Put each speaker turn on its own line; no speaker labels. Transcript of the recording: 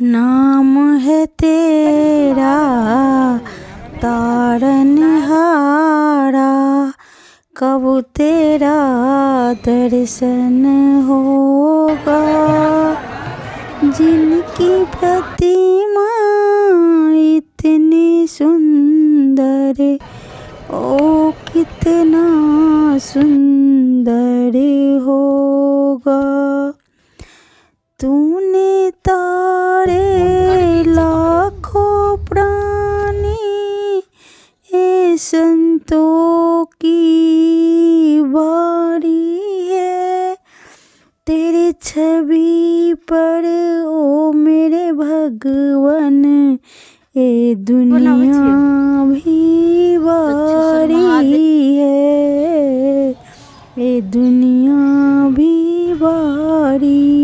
नाम है तेरा तारनहारा, कब तेरा दर्शन होगा। जिनकी प्रतिमा इतनी सुंदर, ओ कितना सुंदर होगा। तूने तारे लाखों प्राणी, ये संतों की बारी है। तेरे छवि पर ओ मेरे भगवन, ये दुनिया भी बारी है, ये दुनिया भी बारी